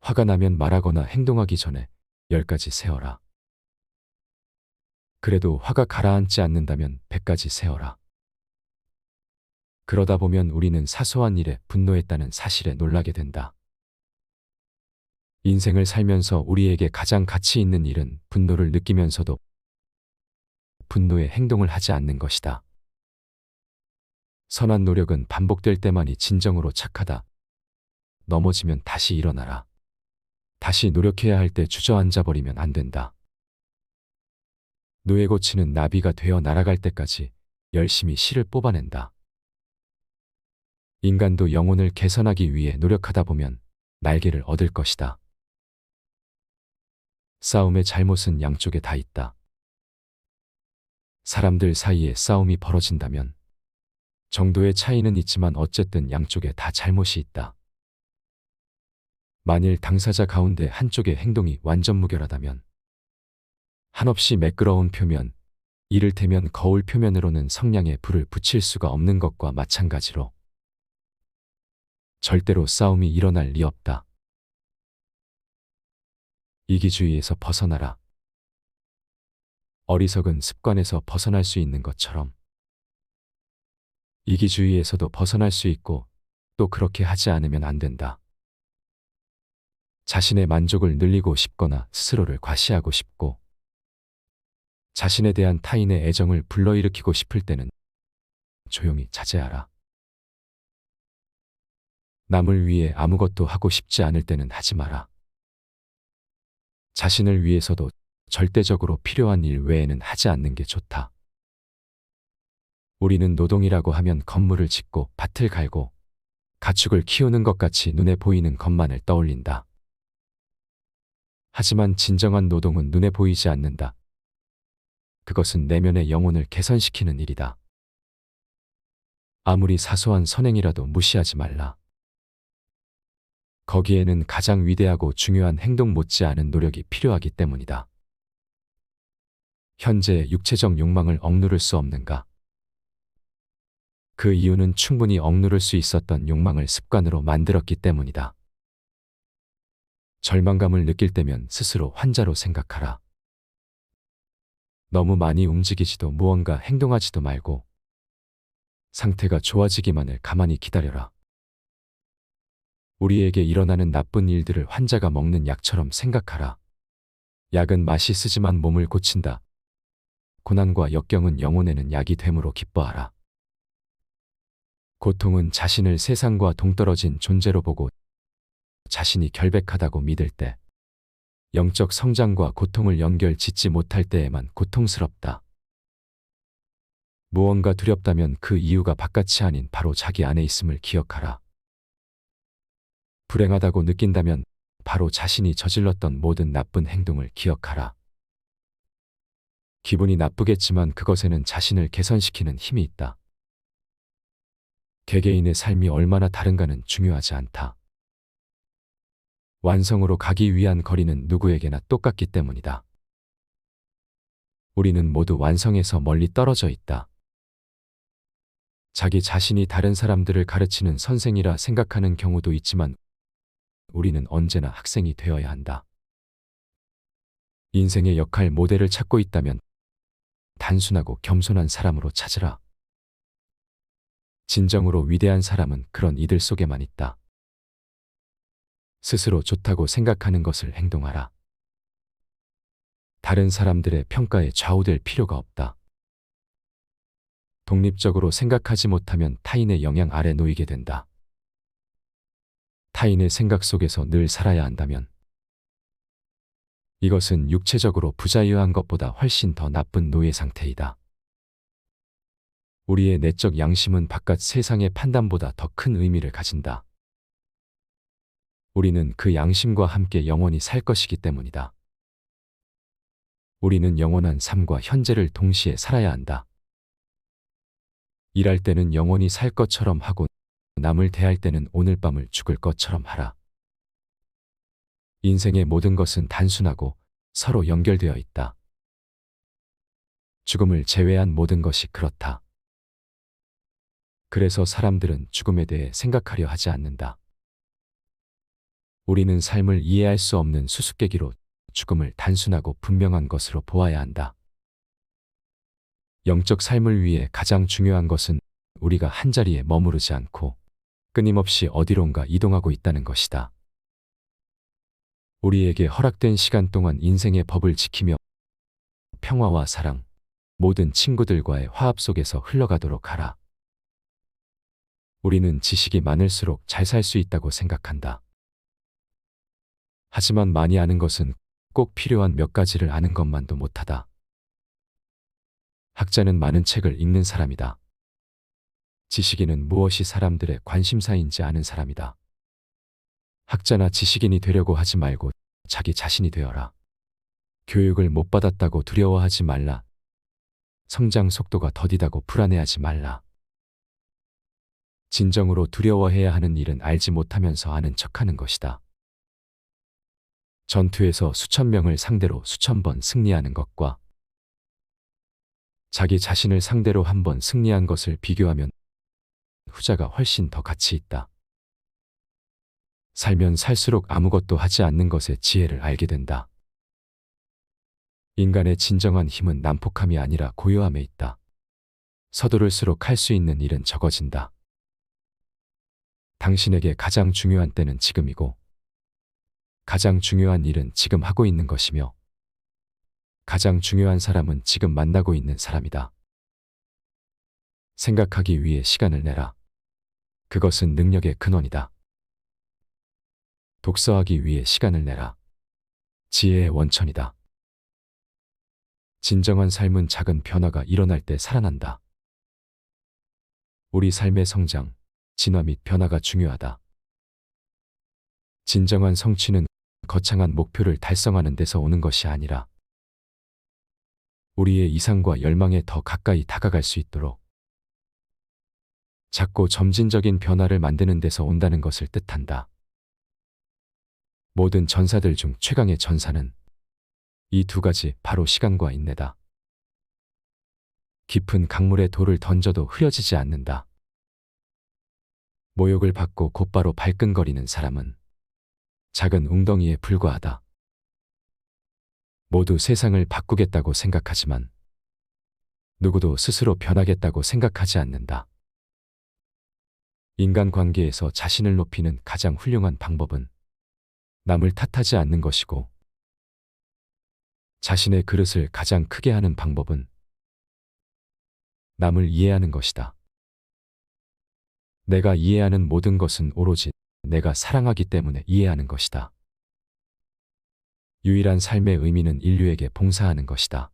화가 나면 말하거나 행동하기 전에 10가지 세어라. 그래도 화가 가라앉지 않는다면 100가지 세어라. 그러다 보면 우리는 사소한 일에 분노했다는 사실에 놀라게 된다. 인생을 살면서 우리에게 가장 가치 있는 일은 분노를 느끼면서도 분노의 행동을 하지 않는 것이다. 선한 노력은 반복될 때만이 진정으로 착하다. 넘어지면 다시 일어나라. 다시 노력해야 할 때 주저앉아 버리면 안 된다. 노에 고치는 나비가 되어 날아갈 때까지 열심히 실을 뽑아낸다. 인간도 영혼을 개선하기 위해 노력하다 보면 날개를 얻을 것이다. 싸움의 잘못은 양쪽에 다 있다. 사람들 사이에 싸움이 벌어진다면 정도의 차이는 있지만 어쨌든 양쪽에 다 잘못이 있다. 만일 당사자 가운데 한쪽의 행동이 완전 무결하다면 한없이 매끄러운 표면, 이를테면 거울 표면으로는 성냥에 불을 붙일 수가 없는 것과 마찬가지로 절대로 싸움이 일어날 리 없다. 이기주의에서 벗어나라. 어리석은 습관에서 벗어날 수 있는 것처럼 이기주의에서도 벗어날 수 있고 또 그렇게 하지 않으면 안 된다. 자신의 만족을 늘리고 싶거나 스스로를 과시하고 싶고 자신에 대한 타인의 애정을 불러일으키고 싶을 때는 조용히 자제하라. 남을 위해 아무것도 하고 싶지 않을 때는 하지 마라. 자신을 위해서도 절대적으로 필요한 일 외에는 하지 않는 게 좋다. 우리는 노동이라고 하면 건물을 짓고 밭을 갈고 가축을 키우는 것 같이 눈에 보이는 것만을 떠올린다. 하지만 진정한 노동은 눈에 보이지 않는다. 그것은 내면의 영혼을 개선시키는 일이다. 아무리 사소한 선행이라도 무시하지 말라. 거기에는 가장 위대하고 중요한 행동 못지않은 노력이 필요하기 때문이다. 현재의 육체적 욕망을 억누를 수 없는가? 그 이유는 충분히 억누를 수 있었던 욕망을 습관으로 만들었기 때문이다. 절망감을 느낄 때면 스스로 환자로 생각하라. 너무 많이 움직이지도 무언가 행동하지도 말고 상태가 좋아지기만을 가만히 기다려라. 우리에게 일어나는 나쁜 일들을 환자가 먹는 약처럼 생각하라. 약은 맛이 쓰지만 몸을 고친다. 고난과 역경은 영혼에는 약이 되므로 기뻐하라. 고통은 자신을 세상과 동떨어진 존재로 보고 자신이 결백하다고 믿을 때, 영적 성장과 고통을 연결 짓지 못할 때에만 고통스럽다. 무언가 두렵다면 그 이유가 바깥이 아닌 바로 자기 안에 있음을 기억하라. 불행하다고 느낀다면 바로 자신이 저질렀던 모든 나쁜 행동을 기억하라. 기분이 나쁘겠지만 그것에는 자신을 개선시키는 힘이 있다. 개개인의 삶이 얼마나 다른가는 중요하지 않다. 완성으로 가기 위한 거리는 누구에게나 똑같기 때문이다. 우리는 모두 완성에서 멀리 떨어져 있다. 자기 자신이 다른 사람들을 가르치는 선생이라 생각하는 경우도 있지만 우리는 언제나 학생이 되어야 한다. 인생의 역할 모델을 찾고 있다면 단순하고 겸손한 사람으로 찾으라. 진정으로 위대한 사람은 그런 이들 속에만 있다. 스스로 좋다고 생각하는 것을 행동하라. 다른 사람들의 평가에 좌우될 필요가 없다. 독립적으로 생각하지 못하면 타인의 영향 아래 놓이게 된다. 타인의 생각 속에서 늘 살아야 한다면 이것은 육체적으로 부자유한 것보다 훨씬 더 나쁜 노예 상태이다. 우리의 내적 양심은 바깥 세상의 판단보다 더 큰 의미를 가진다. 우리는 그 양심과 함께 영원히 살 것이기 때문이다. 우리는 영원한 삶과 현재를 동시에 살아야 한다. 일할 때는 영원히 살 것처럼 하고 남을 대할 때는 오늘 밤을 죽을 것처럼 하라. 인생의 모든 것은 단순하고 서로 연결되어 있다. 죽음을 제외한 모든 것이 그렇다. 그래서 사람들은 죽음에 대해 생각하려 하지 않는다. 우리는 삶을 이해할 수 없는 수수께끼로 죽음을 단순하고 분명한 것으로 보아야 한다. 영적 삶을 위해 가장 중요한 것은 우리가 한자리에 머무르지 않고 끊임없이 어디론가 이동하고 있다는 것이다. 우리에게 허락된 시간 동안 인생의 법을 지키며 평화와 사랑, 모든 친구들과의 화합 속에서 흘러가도록 하라. 우리는 지식이 많을수록 잘 살 수 있다고 생각한다. 하지만 많이 아는 것은 꼭 필요한 몇 가지를 아는 것만도 못하다. 학자는 많은 책을 읽는 사람이다. 지식인은 무엇이 사람들의 관심사인지 아는 사람이다. 학자나 지식인이 되려고 하지 말고 자기 자신이 되어라. 교육을 못 받았다고 두려워하지 말라. 성장 속도가 더디다고 불안해하지 말라. 진정으로 두려워해야 하는 일은 알지 못하면서 아는 척하는 것이다. 전투에서 수천 명을 상대로 수천 번 승리하는 것과 자기 자신을 상대로 한 번 승리한 것을 비교하면 후자가 훨씬 더 가치 있다. 살면 살수록 아무것도 하지 않는 것의 지혜를 알게 된다. 인간의 진정한 힘은 난폭함이 아니라 고요함에 있다. 서두를수록 할 수 있는 일은 적어진다. 당신에게 가장 중요한 때는 지금이고 가장 중요한 일은 지금 하고 있는 것이며 가장 중요한 사람은 지금 만나고 있는 사람이다. 생각하기 위해 시간을 내라. 그것은 능력의 근원이다. 독서하기 위해 시간을 내라. 지혜의 원천이다. 진정한 삶은 작은 변화가 일어날 때 살아난다. 우리 삶의 성장, 진화 및 변화가 중요하다. 진정한 성취는 거창한 목표를 달성하는 데서 오는 것이 아니라 우리의 이상과 열망에 더 가까이 다가갈 수 있도록 작고 점진적인 변화를 만드는 데서 온다는 것을 뜻한다. 모든 전사들 중 최강의 전사는 이 두 가지 바로 시간과 인내다. 깊은 강물에 돌을 던져도 흐려지지 않는다. 모욕을 받고 곧바로 발끈거리는 사람은 작은 웅덩이에 불과하다. 모두 세상을 바꾸겠다고 생각하지만 누구도 스스로 변하겠다고 생각하지 않는다. 인간관계에서 자신을 높이는 가장 훌륭한 방법은 남을 탓하지 않는 것이고 자신의 그릇을 가장 크게 하는 방법은 남을 이해하는 것이다. 내가 이해하는 모든 것은 오로지 내가 사랑하기 때문에 이해하는 것이다. 유일한 삶의 의미는 인류에게 봉사하는 것이다.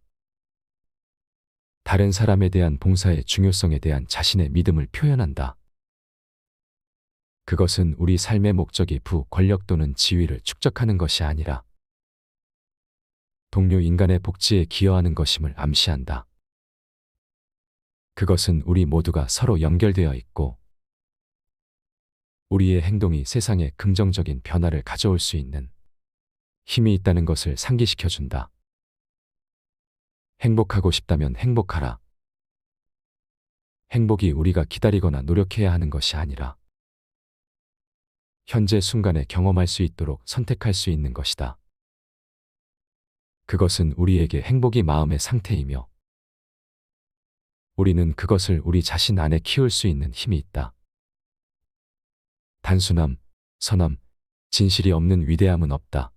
다른 사람에 대한 봉사의 중요성에 대한 자신의 믿음을 표현한다. 그것은 우리 삶의 목적이 부, 권력 또는 지위를 축적하는 것이 아니라 동료 인간의 복지에 기여하는 것임을 암시한다. 그것은 우리 모두가 서로 연결되어 있고 우리의 행동이 세상에 긍정적인 변화를 가져올 수 있는 힘이 있다는 것을 상기시켜준다. 행복하고 싶다면 행복하라. 행복이 우리가 기다리거나 노력해야 하는 것이 아니라 현재 순간에 경험할 수 있도록 선택할 수 있는 것이다. 그것은 우리에게 행복이 마음의 상태이며 우리는 그것을 우리 자신 안에 키울 수 있는 힘이 있다. 단순함, 선함, 진실이 없는 위대함은 없다.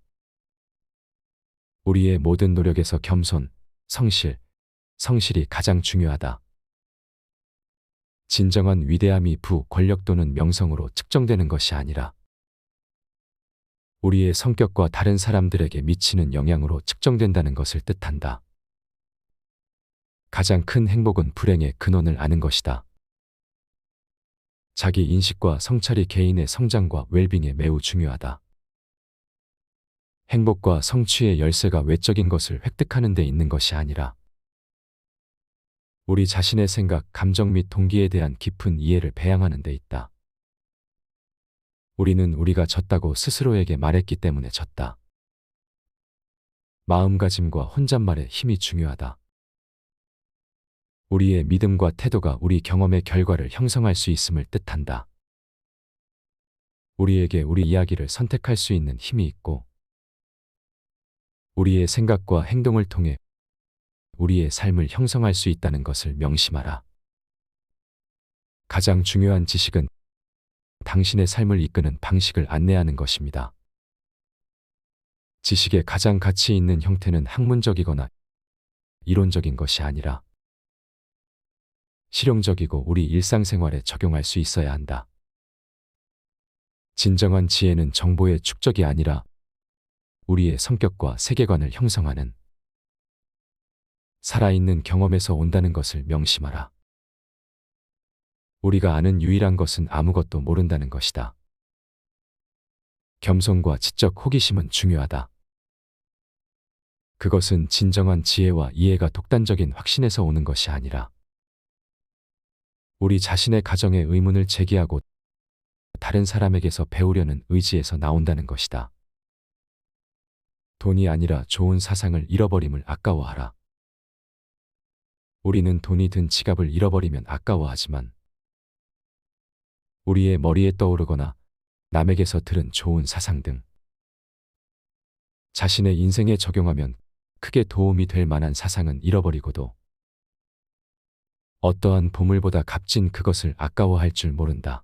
우리의 모든 노력에서 겸손, 성실이 가장 중요하다. 진정한 위대함이 부, 권력 또는 명성으로 측정되는 것이 아니라 우리의 성격과 다른 사람들에게 미치는 영향으로 측정된다는 것을 뜻한다. 가장 큰 행복은 불행의 근원을 아는 것이다. 자기 인식과 성찰이 개인의 성장과 웰빙에 매우 중요하다. 행복과 성취의 열쇠가 외적인 것을 획득하는 데 있는 것이 아니라 우리 자신의 생각, 감정 및 동기에 대한 깊은 이해를 배양하는 데 있다. 우리는 우리가 졌다고 스스로에게 말했기 때문에 졌다. 마음가짐과 혼잣말의 힘이 중요하다. 우리의 믿음과 태도가 우리 경험의 결과를 형성할 수 있음을 뜻한다. 우리에게 우리 이야기를 선택할 수 있는 힘이 있고 우리의 생각과 행동을 통해 우리의 삶을 형성할 수 있다는 것을 명심하라. 가장 중요한 지식은 당신의 삶을 이끄는 방식을 안내하는 것입니다. 지식의 가장 가치 있는 형태는 학문적이거나 이론적인 것이 아니라 실용적이고 우리 일상생활에 적용할 수 있어야 한다. 진정한 지혜는 정보의 축적이 아니라 우리의 성격과 세계관을 형성하는 살아있는 경험에서 온다는 것을 명심하라. 우리가 아는 유일한 것은 아무것도 모른다는 것이다. 겸손과 지적 호기심은 중요하다. 그것은 진정한 지혜와 이해가 독단적인 확신에서 오는 것이 아니라 우리 자신의 가정에 의문을 제기하고 다른 사람에게서 배우려는 의지에서 나온다는 것이다. 돈이 아니라 좋은 사상을 잃어버림을 아까워하라. 우리는 돈이 든 지갑을 잃어버리면 아까워하지만 우리의 머리에 떠오르거나 남에게서 들은 좋은 사상 등 자신의 인생에 적용하면 크게 도움이 될 만한 사상은 잃어버리고도 어떠한 보물보다 값진 그것을 아까워할 줄 모른다.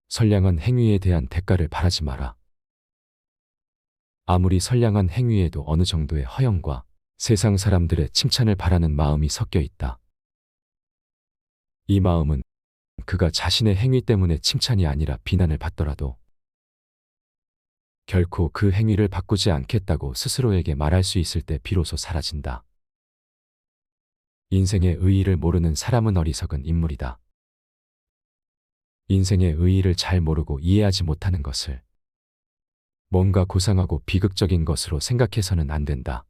선량한 행위에 대한 대가를 바라지 마라. 아무리 선량한 행위에도 어느 정도의 허영과 세상 사람들의 칭찬을 바라는 마음이 섞여 있다. 이 마음은 그가 자신의 행위 때문에 칭찬이 아니라 비난을 받더라도 결코 그 행위를 바꾸지 않겠다고 스스로에게 말할 수 있을 때 비로소 사라진다. 인생의 의의를 모르는 사람은 어리석은 인물이다. 인생의 의의를 잘 모르고 이해하지 못하는 것을 뭔가 고상하고 비극적인 것으로 생각해서는 안 된다.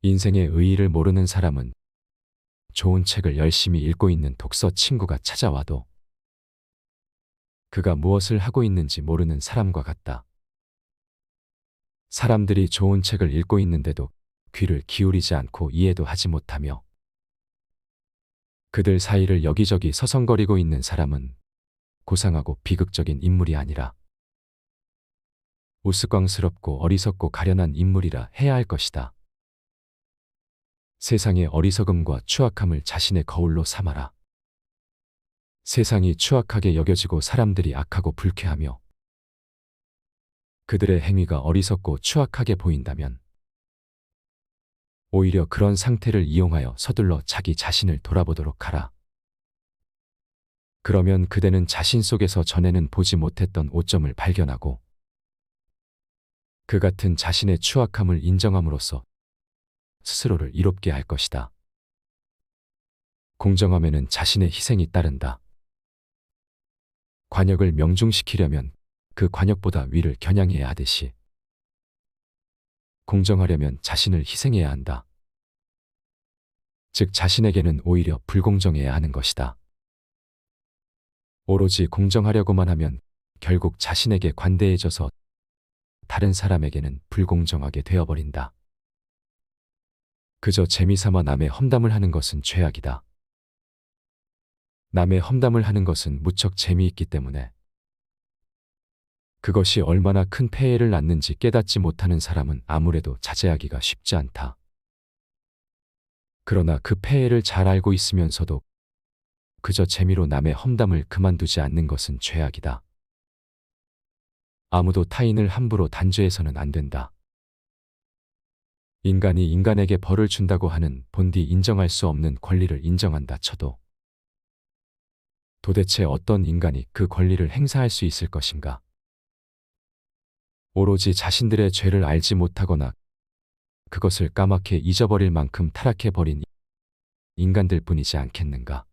인생의 의의를 모르는 사람은 좋은 책을 열심히 읽고 있는 독서 친구가 찾아와도 그가 무엇을 하고 있는지 모르는 사람과 같다. 사람들이 좋은 책을 읽고 있는데도 귀를 기울이지 않고 이해도 하지 못하며 그들 사이를 여기저기 서성거리고 있는 사람은 고상하고 비극적인 인물이 아니라 우스꽝스럽고 어리석고 가련한 인물이라 해야 할 것이다. 세상의 어리석음과 추악함을 자신의 거울로 삼아라. 세상이 추악하게 여겨지고 사람들이 악하고 불쾌하며 그들의 행위가 어리석고 추악하게 보인다면 오히려 그런 상태를 이용하여 서둘러 자기 자신을 돌아보도록 하라. 그러면 그대는 자신 속에서 전에는 보지 못했던 오점을 발견하고 그 같은 자신의 추악함을 인정함으로써 스스로를 이롭게 할 것이다. 공정함에는 자신의 희생이 따른다. 관역을 명중시키려면 그 관역보다 위를 겨냥해야 하듯이 공정하려면 자신을 희생해야 한다. 즉 자신에게는 오히려 불공정해야 하는 것이다. 오로지 공정하려고만 하면 결국 자신에게 관대해져서 다른 사람에게는 불공정하게 되어버린다. 그저 재미삼아 남의 험담을 하는 것은 죄악이다. 남의 험담을 하는 것은 무척 재미있기 때문에 그것이 얼마나 큰 폐해를 낳는지 깨닫지 못하는 사람은 아무래도 자제하기가 쉽지 않다. 그러나 그 폐해를 잘 알고 있으면서도 그저 재미로 남의 험담을 그만두지 않는 것은 죄악이다. 아무도 타인을 함부로 단죄해서는 안 된다. 인간이 인간에게 벌을 준다고 하는 본디 인정할 수 없는 권리를 인정한다 쳐도 도대체 어떤 인간이 그 권리를 행사할 수 있을 것인가? 오로지 자신들의 죄를 알지 못하거나 그것을 까맣게 잊어버릴 만큼 타락해버린 인간들 뿐이지 않겠는가?